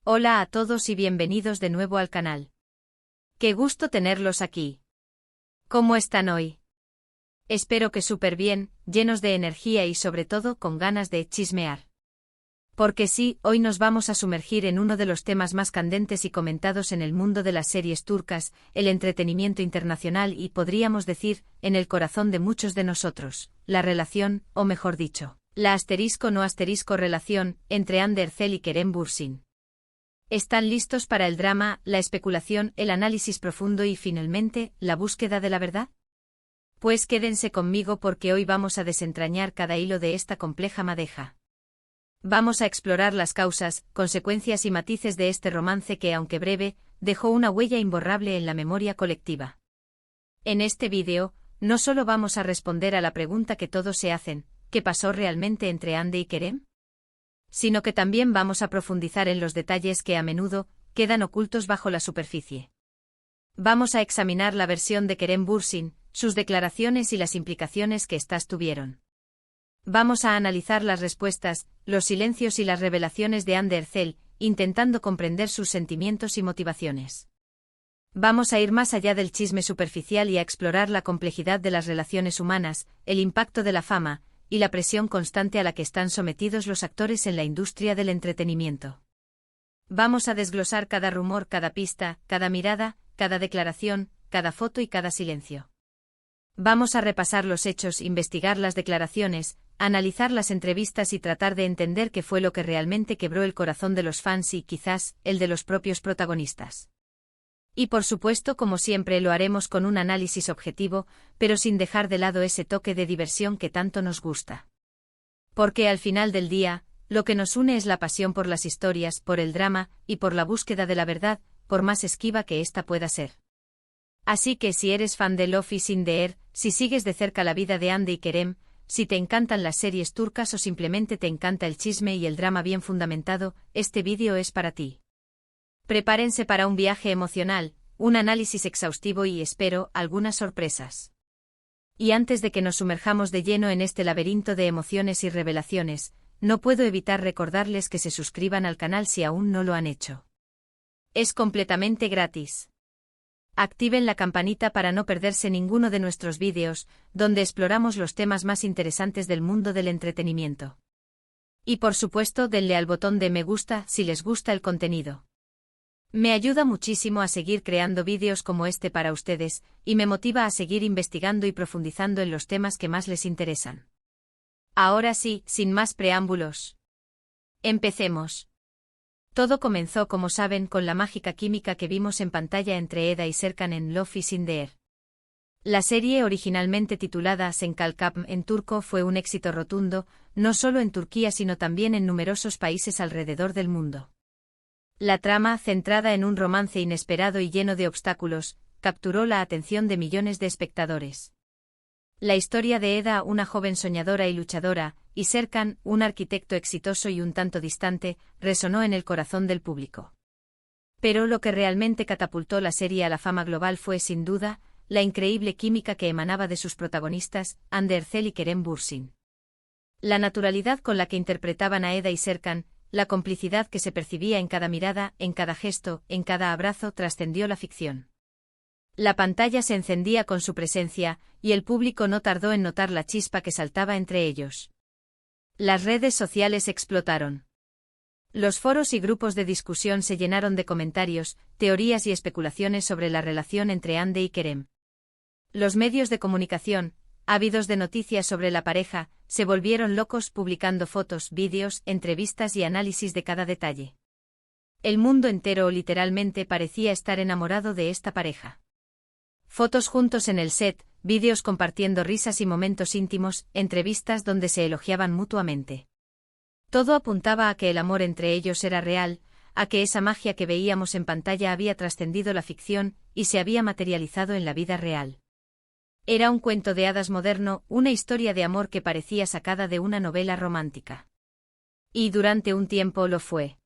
Hola a todos y bienvenidos de nuevo al canal. Qué gusto tenerlos aquí. ¿Cómo están hoy? Espero que súper bien, llenos de energía y sobre todo con ganas de chismear. Porque sí, hoy nos vamos a sumergir en uno de los temas más candentes y comentados en el mundo de las series turcas, el entretenimiento internacional y, podríamos decir, en el corazón de muchos de nosotros, la relación, o mejor dicho, la *no* relación, entre Hande Erçel y Kerem Bürsin. ¿Están listos para el drama, la especulación, el análisis profundo y finalmente, la búsqueda de la verdad? Pues quédense conmigo porque hoy vamos a desentrañar cada hilo de esta compleja madeja. Vamos a explorar las causas, consecuencias y matices de este romance que, aunque breve, dejó una huella imborrable en la memoria colectiva. En este vídeo, no solo vamos a responder a la pregunta que todos se hacen, ¿qué pasó realmente entre Hande y Kerem?, sino que también vamos a profundizar en los detalles que a menudo quedan ocultos bajo la superficie. Vamos a examinar la versión de Kerem Bürsin, sus declaraciones y las implicaciones que éstas tuvieron. Vamos a analizar las respuestas, los silencios y las revelaciones de Hande Erçel, intentando comprender sus sentimientos y motivaciones. Vamos a ir más allá del chisme superficial y a explorar la complejidad de las relaciones humanas, el impacto de la fama, y la presión constante a la que están sometidos los actores en la industria del entretenimiento. Vamos a desglosar cada rumor, cada pista, cada mirada, cada declaración, cada foto y cada silencio. Vamos a repasar los hechos, investigar las declaraciones, analizar las entrevistas y tratar de entender qué fue lo que realmente quebró el corazón de los fans y, quizás, el de los propios protagonistas. Y por supuesto, como siempre, lo haremos con un análisis objetivo, pero sin dejar de lado ese toque de diversión que tanto nos gusta. Porque al final del día, lo que nos une es la pasión por las historias, por el drama, y por la búsqueda de la verdad, por más esquiva que ésta pueda ser. Así que si eres fan de Love is in the Air, si sigues de cerca la vida de Hande y Kerem, si te encantan las series turcas o simplemente te encanta el chisme y el drama bien fundamentado, este vídeo es para ti. Prepárense para un viaje emocional, un análisis exhaustivo y, espero, algunas sorpresas. Y antes de que nos sumerjamos de lleno en este laberinto de emociones y revelaciones, no puedo evitar recordarles que se suscriban al canal si aún no lo han hecho. Es completamente gratis. Activen la campanita para no perderse ninguno de nuestros vídeos, donde exploramos los temas más interesantes del mundo del entretenimiento. Y por supuesto, denle al botón de me gusta si les gusta el contenido. Me ayuda muchísimo a seguir creando vídeos como este para ustedes, y me motiva a seguir investigando y profundizando en los temas que más les interesan. Ahora sí, sin más preámbulos. Empecemos. Todo comenzó, como saben, con la mágica química que vimos en pantalla entre Eda y Serkan en Love is in the Air. La serie, originalmente titulada Senkalkam en turco, fue un éxito rotundo, no solo en Turquía sino también en numerosos países alrededor del mundo. La trama, centrada en un romance inesperado y lleno de obstáculos, capturó la atención de millones de espectadores. La historia de Eda, una joven soñadora y luchadora, y Serkan, un arquitecto exitoso y un tanto distante, resonó en el corazón del público. Pero lo que realmente catapultó la serie a la fama global fue, sin duda, la increíble química que emanaba de sus protagonistas, Hande Erçel y Kerem Bürsin. La naturalidad con la que interpretaban a Eda y Serkan, la complicidad que se percibía en cada mirada, en cada gesto, en cada abrazo, trascendió la ficción. La pantalla se encendía con su presencia, y el público no tardó en notar la chispa que saltaba entre ellos. Las redes sociales explotaron. Los foros y grupos de discusión se llenaron de comentarios, teorías y especulaciones sobre la relación entre Hande y Kerem. Los medios de comunicación, ávidos de noticias sobre la pareja, se volvieron locos publicando fotos, vídeos, entrevistas y análisis de cada detalle. El mundo entero literalmente parecía estar enamorado de esta pareja. Fotos juntos en el set, vídeos compartiendo risas y momentos íntimos, entrevistas donde se elogiaban mutuamente. Todo apuntaba a que el amor entre ellos era real, a que esa magia que veíamos en pantalla había trascendido la ficción y se había materializado en la vida real. Era un cuento de hadas moderno, una historia de amor que parecía sacada de una novela romántica. Y durante un tiempo lo fue.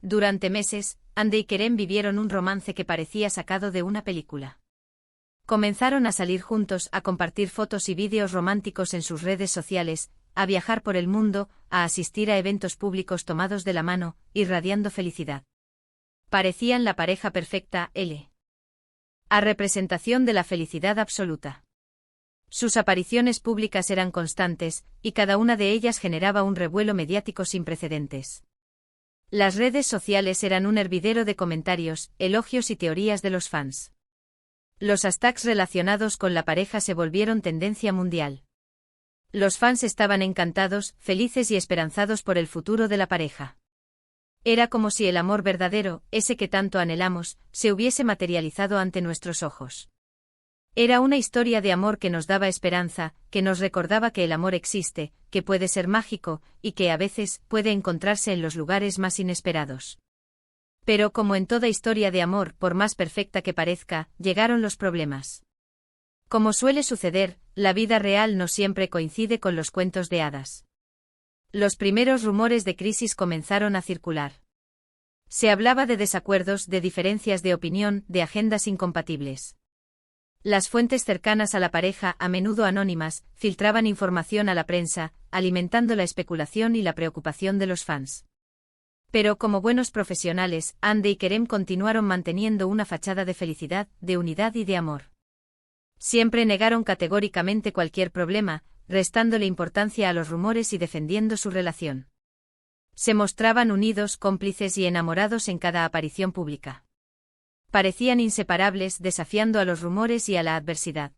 Durante meses, Hande y Kerem vivieron un romance que parecía sacado de una película. Comenzaron a salir juntos, a compartir fotos y vídeos románticos en sus redes sociales, a viajar por el mundo, a asistir a eventos públicos tomados de la mano, irradiando felicidad. Parecían la pareja perfecta, a representación de la felicidad absoluta. Sus apariciones públicas eran constantes, y cada una de ellas generaba un revuelo mediático sin precedentes. Las redes sociales eran un hervidero de comentarios, elogios y teorías de los fans. Los hashtags relacionados con la pareja se volvieron tendencia mundial. Los fans estaban encantados, felices y esperanzados por el futuro de la pareja. Era como si el amor verdadero, ese que tanto anhelamos, se hubiese materializado ante nuestros ojos. Era una historia de amor que nos daba esperanza, que nos recordaba que el amor existe, que puede ser mágico, y que a veces puede encontrarse en los lugares más inesperados. Pero como en toda historia de amor, por más perfecta que parezca, llegaron los problemas. Como suele suceder, la vida real no siempre coincide con los cuentos de hadas. Los primeros rumores de crisis comenzaron a circular. Se hablaba de desacuerdos, de diferencias de opinión, de agendas incompatibles. Las fuentes cercanas a la pareja, a menudo anónimas, filtraban información a la prensa, alimentando la especulación y la preocupación de los fans. Pero como buenos profesionales, Andy y Kerem continuaron manteniendo una fachada de felicidad, de unidad y de amor. Siempre negaron categóricamente cualquier problema, restándole importancia a los rumores y defendiendo su relación. Se mostraban unidos, cómplices y enamorados en cada aparición pública. Parecían inseparables, desafiando a los rumores y a la adversidad.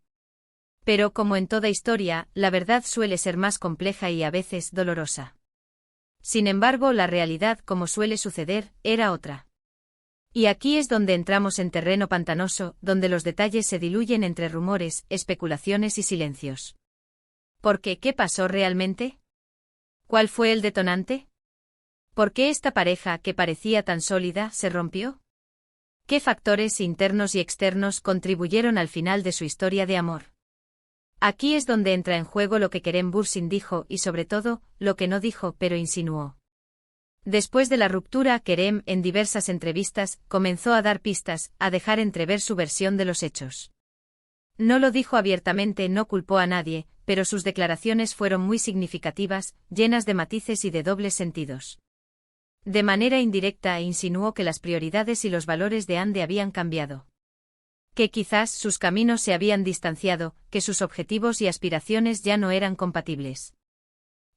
Pero como en toda historia, la verdad suele ser más compleja y a veces dolorosa. Sin embargo, la realidad, como suele suceder, era otra. Y aquí es donde entramos en terreno pantanoso, donde los detalles se diluyen entre rumores, especulaciones y silencios. Porque, ¿qué pasó realmente? ¿Cuál fue el detonante? ¿Por qué esta pareja, que parecía tan sólida, se rompió? ¿Qué factores internos y externos contribuyeron al final de su historia de amor? Aquí es donde entra en juego lo que Kerem Bürsin dijo y sobre todo, lo que no dijo pero insinuó. Después de la ruptura, Kerem, en diversas entrevistas, comenzó a dar pistas, a dejar entrever su versión de los hechos. No lo dijo abiertamente, no culpó a nadie, pero sus declaraciones fueron muy significativas, llenas de matices y de dobles sentidos. De manera indirecta insinuó que las prioridades y los valores de Andy habían cambiado. Que quizás sus caminos se habían distanciado, que sus objetivos y aspiraciones ya no eran compatibles.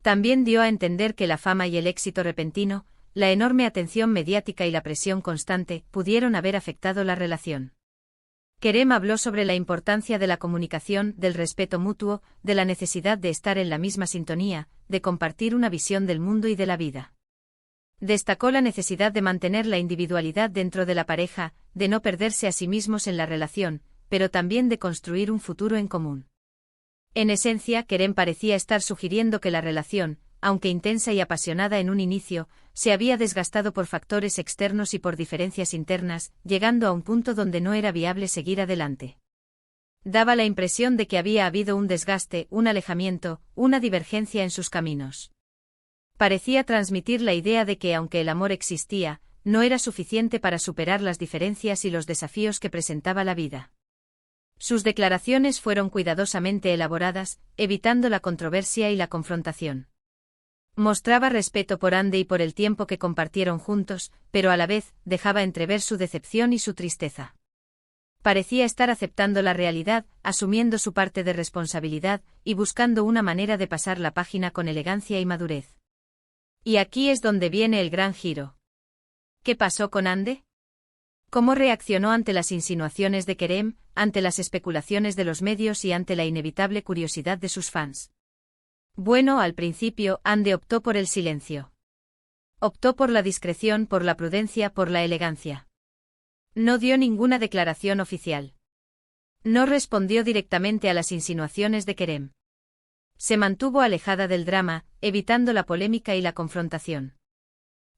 También dio a entender que la fama y el éxito repentino, la enorme atención mediática y la presión constante, pudieron haber afectado la relación. Kerem habló sobre la importancia de la comunicación, del respeto mutuo, de la necesidad de estar en la misma sintonía, de compartir una visión del mundo y de la vida. Destacó la necesidad de mantener la individualidad dentro de la pareja, de no perderse a sí mismos en la relación, pero también de construir un futuro en común. En esencia, Kerem parecía estar sugiriendo que la relación, aunque intensa y apasionada en un inicio, se había desgastado por factores externos y por diferencias internas, llegando a un punto donde no era viable seguir adelante. Daba la impresión de que había habido un desgaste, un alejamiento, una divergencia en sus caminos. Parecía transmitir la idea de que aunque el amor existía, no era suficiente para superar las diferencias y los desafíos que presentaba la vida. Sus declaraciones fueron cuidadosamente elaboradas, evitando la controversia y la confrontación. Mostraba respeto por Andy y por el tiempo que compartieron juntos, pero a la vez, dejaba entrever su decepción y su tristeza. Parecía estar aceptando la realidad, asumiendo su parte de responsabilidad, y buscando una manera de pasar la página con elegancia y madurez. Y aquí es donde viene el gran giro. ¿Qué pasó con Andy? ¿Cómo reaccionó ante las insinuaciones de Kerem, ante las especulaciones de los medios y ante la inevitable curiosidad de sus fans? Bueno, al principio, Andy optó por el silencio. Optó por la discreción, por la prudencia, por la elegancia. No dio ninguna declaración oficial. No respondió directamente a las insinuaciones de Kerem. Se mantuvo alejada del drama, evitando la polémica y la confrontación.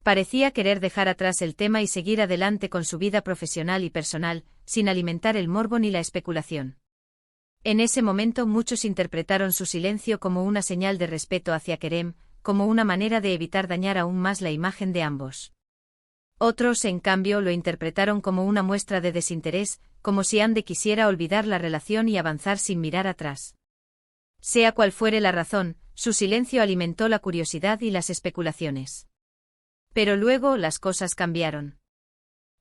Parecía querer dejar atrás el tema y seguir adelante con su vida profesional y personal, sin alimentar el morbo ni la especulación. En ese momento muchos interpretaron su silencio como una señal de respeto hacia Kerem, como una manera de evitar dañar aún más la imagen de ambos. Otros, en cambio, lo interpretaron como una muestra de desinterés, como si Andy quisiera olvidar la relación y avanzar sin mirar atrás. Sea cual fuere la razón, su silencio alimentó la curiosidad y las especulaciones. Pero luego las cosas cambiaron.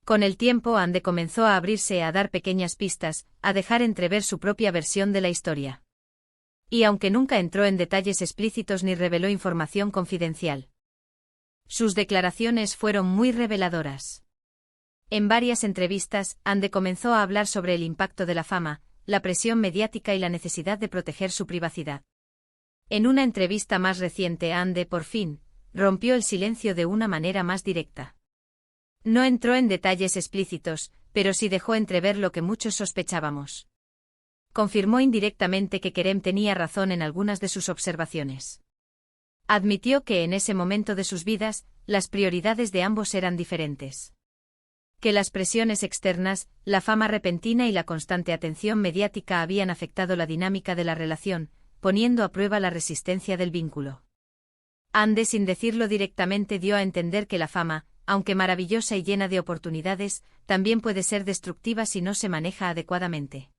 Con el tiempo Ande comenzó a abrirse, a dar pequeñas pistas, a dejar entrever su propia versión de la historia. Y aunque nunca entró en detalles explícitos ni reveló información confidencial, sus declaraciones fueron muy reveladoras. En varias entrevistas, Ande comenzó a hablar sobre el impacto de la fama, la presión mediática y la necesidad de proteger su privacidad. En una entrevista más reciente, Ande, por fin, rompió el silencio de una manera más directa. No entró en detalles explícitos, pero sí dejó entrever lo que muchos sospechábamos. Confirmó indirectamente que Kerem tenía razón en algunas de sus observaciones. Admitió que en ese momento de sus vidas, las prioridades de ambos eran diferentes. Que las presiones externas, la fama repentina y la constante atención mediática habían afectado la dinámica de la relación, poniendo a prueba la resistencia del vínculo. Ande, sin decirlo directamente, dio a entender que la fama, aunque maravillosa y llena de oportunidades, también puede ser destructiva si no se maneja adecuadamente.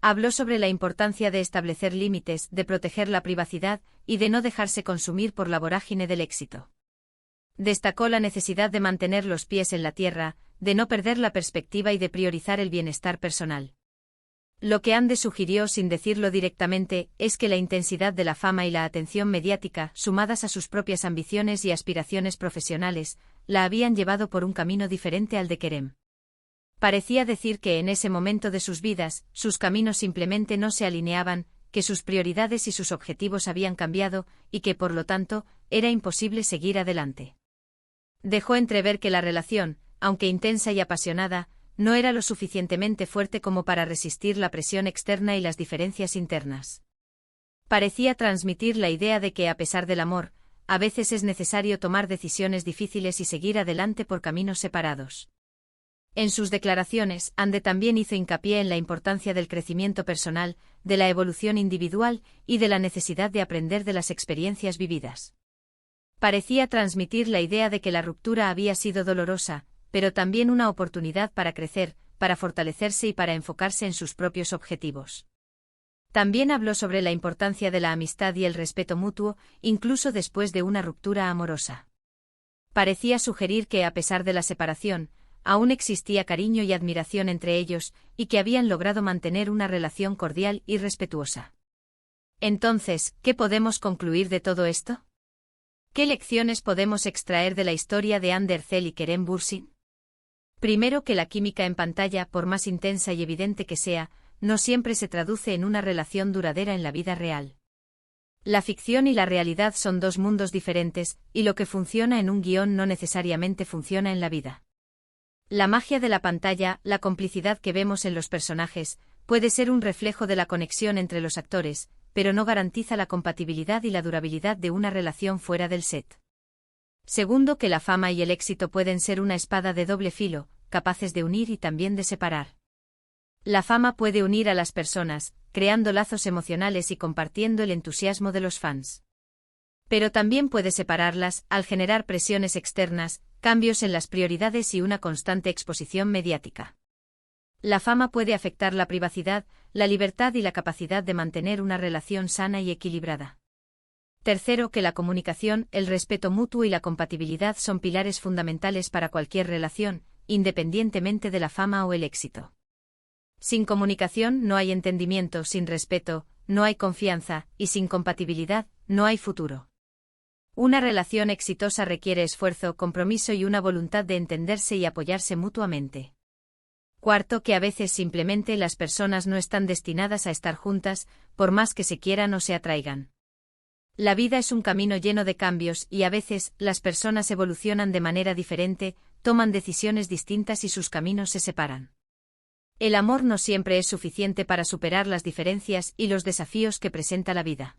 Habló sobre la importancia de establecer límites, de proteger la privacidad y de no dejarse consumir por la vorágine del éxito. Destacó la necesidad de mantener los pies en la tierra, de no perder la perspectiva y de priorizar el bienestar personal. Lo que Ande sugirió sin decirlo directamente es que la intensidad de la fama y la atención mediática, sumadas a sus propias ambiciones y aspiraciones profesionales, la habían llevado por un camino diferente al de Kerem. Parecía decir que en ese momento de sus vidas, sus caminos simplemente no se alineaban, que sus prioridades y sus objetivos habían cambiado, y que por lo tanto, era imposible seguir adelante. Dejó entrever que la relación, aunque intensa y apasionada, no era lo suficientemente fuerte como para resistir la presión externa y las diferencias internas. Parecía transmitir la idea de que a pesar del amor, a veces es necesario tomar decisiones difíciles y seguir adelante por caminos separados. En sus declaraciones, Ande también hizo hincapié en la importancia del crecimiento personal, de la evolución individual y de la necesidad de aprender de las experiencias vividas. Parecía transmitir la idea de que la ruptura había sido dolorosa, pero también una oportunidad para crecer, para fortalecerse y para enfocarse en sus propios objetivos. También habló sobre la importancia de la amistad y el respeto mutuo, incluso después de una ruptura amorosa. Parecía sugerir que a pesar de la separación, aún existía cariño y admiración entre ellos, y que habían logrado mantener una relación cordial y respetuosa. Entonces, ¿qué podemos concluir de todo esto? ¿Qué lecciones podemos extraer de la historia de Ande Erçel y Kerem Bürsin? Primero, que la química en pantalla, por más intensa y evidente que sea, no siempre se traduce en una relación duradera en la vida real. La ficción y la realidad son dos mundos diferentes, y lo que funciona en un guión no necesariamente funciona en la vida. La magia de la pantalla, la complicidad que vemos en los personajes, puede ser un reflejo de la conexión entre los actores, pero no garantiza la compatibilidad y la durabilidad de una relación fuera del set. Segundo, que la fama y el éxito pueden ser una espada de doble filo, capaces de unir y también de separar. La fama puede unir a las personas, creando lazos emocionales y compartiendo el entusiasmo de los fans. Pero también puede separarlas, al generar presiones externas, cambios en las prioridades y una constante exposición mediática. La fama puede afectar la privacidad, la libertad y la capacidad de mantener una relación sana y equilibrada. Tercero, que la comunicación, el respeto mutuo y la compatibilidad son pilares fundamentales para cualquier relación, independientemente de la fama o el éxito. Sin comunicación no hay entendimiento, sin respeto, no hay confianza, y sin compatibilidad, no hay futuro. Una relación exitosa requiere esfuerzo, compromiso y una voluntad de entenderse y apoyarse mutuamente. Cuarto, que a veces simplemente las personas no están destinadas a estar juntas, por más que se quieran o se atraigan. La vida es un camino lleno de cambios y a veces las personas evolucionan de manera diferente, toman decisiones distintas y sus caminos se separan. El amor no siempre es suficiente para superar las diferencias y los desafíos que presenta la vida.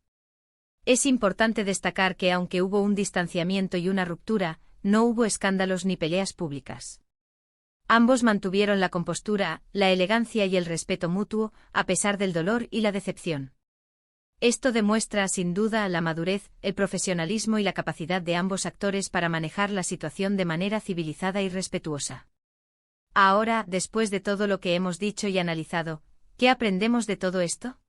Es importante destacar que aunque hubo un distanciamiento y una ruptura, no hubo escándalos ni peleas públicas. Ambos mantuvieron la compostura, la elegancia y el respeto mutuo, a pesar del dolor y la decepción. Esto demuestra sin duda la madurez, el profesionalismo y la capacidad de ambos actores para manejar la situación de manera civilizada y respetuosa. Ahora, después de todo lo que hemos dicho y analizado, ¿qué aprendemos de todo esto?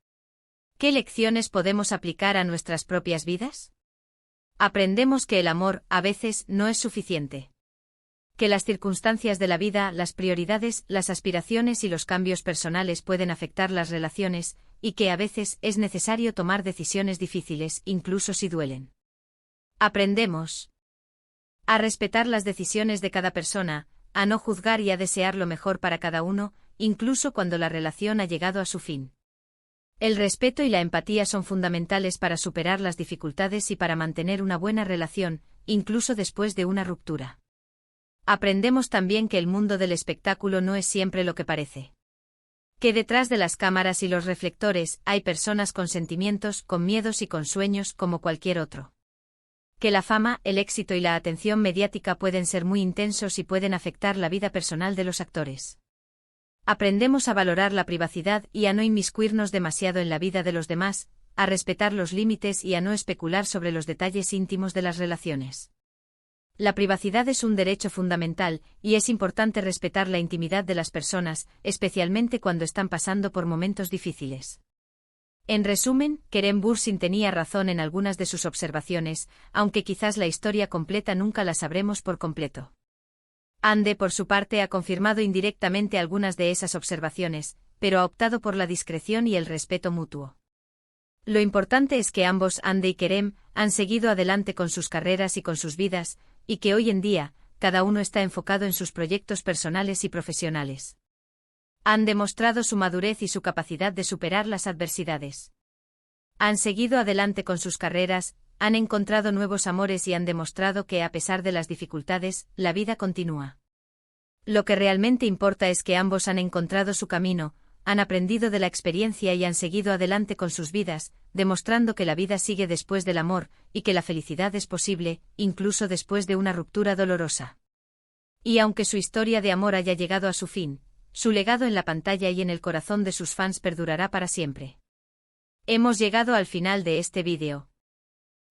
¿Qué lecciones podemos aplicar a nuestras propias vidas? Aprendemos que el amor, a veces, no es suficiente. Que las circunstancias de la vida, las prioridades, las aspiraciones y los cambios personales pueden afectar las relaciones, y que a veces es necesario tomar decisiones difíciles, incluso si duelen. Aprendemos a respetar las decisiones de cada persona, a no juzgar y a desear lo mejor para cada uno, incluso cuando la relación ha llegado a su fin. El respeto y la empatía son fundamentales para superar las dificultades y para mantener una buena relación, incluso después de una ruptura. Aprendemos también que el mundo del espectáculo no es siempre lo que parece. Que detrás de las cámaras y los reflectores hay personas con sentimientos, con miedos y con sueños como cualquier otro. Que la fama, el éxito y la atención mediática pueden ser muy intensos y pueden afectar la vida personal de los actores. Aprendemos a valorar la privacidad y a no inmiscuirnos demasiado en la vida de los demás, a respetar los límites y a no especular sobre los detalles íntimos de las relaciones. La privacidad es un derecho fundamental, y es importante respetar la intimidad de las personas, especialmente cuando están pasando por momentos difíciles. En resumen, Kerem Bürsin tenía razón en algunas de sus observaciones, aunque quizás la historia completa nunca la sabremos por completo. Hande, por su parte, ha confirmado indirectamente algunas de esas observaciones, pero ha optado por la discreción y el respeto mutuo. Lo importante es que ambos, Hande y Kerem, han seguido adelante con sus carreras y con sus vidas, y que hoy en día, cada uno está enfocado en sus proyectos personales y profesionales. Han demostrado su madurez y su capacidad de superar las adversidades. Han seguido adelante con sus carreras, han encontrado nuevos amores y han demostrado que, a pesar de las dificultades, la vida continúa. Lo que realmente importa es que ambos han encontrado su camino, han aprendido de la experiencia y han seguido adelante con sus vidas, demostrando que la vida sigue después del amor, y que la felicidad es posible, incluso después de una ruptura dolorosa. Y aunque su historia de amor haya llegado a su fin, su legado en la pantalla y en el corazón de sus fans perdurará para siempre. Hemos llegado al final de este vídeo.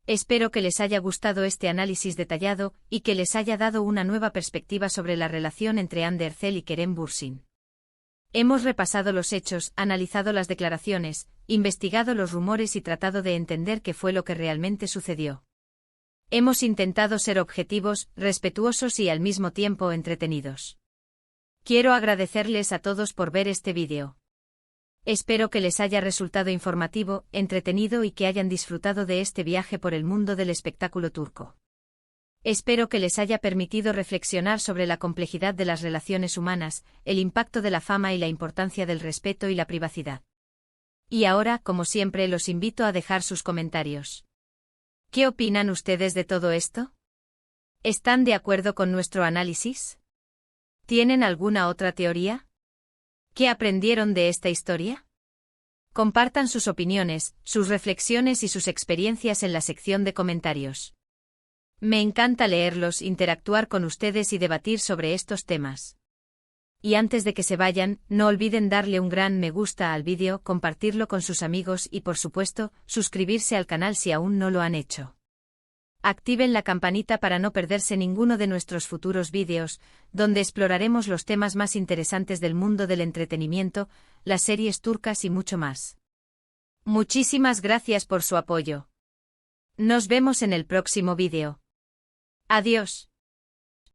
Espero que les haya gustado este análisis detallado y que les haya dado una nueva perspectiva sobre la relación entre Hande Erçel y Kerem Bürsin. Hemos repasado los hechos, analizado las declaraciones, investigado los rumores y tratado de entender qué fue lo que realmente sucedió. Hemos intentado ser objetivos, respetuosos y al mismo tiempo entretenidos. Quiero agradecerles a todos por ver este vídeo. Espero que les haya resultado informativo, entretenido y que hayan disfrutado de este viaje por el mundo del espectáculo turco. Espero que les haya permitido reflexionar sobre la complejidad de las relaciones humanas, el impacto de la fama y la importancia del respeto y la privacidad. Y ahora, como siempre, los invito a dejar sus comentarios. ¿Qué opinan ustedes de todo esto? ¿Están de acuerdo con nuestro análisis? ¿Tienen alguna otra teoría? ¿Qué aprendieron de esta historia? Compartan sus opiniones, sus reflexiones y sus experiencias en la sección de comentarios. Me encanta leerlos, interactuar con ustedes y debatir sobre estos temas. Y antes de que se vayan, no olviden darle un gran me gusta al vídeo, compartirlo con sus amigos y, por supuesto, suscribirse al canal si aún no lo han hecho. Activen la campanita para no perderse ninguno de nuestros futuros vídeos, donde exploraremos los temas más interesantes del mundo del entretenimiento, las series turcas y mucho más. Muchísimas gracias por su apoyo. Nos vemos en el próximo vídeo. Adiós.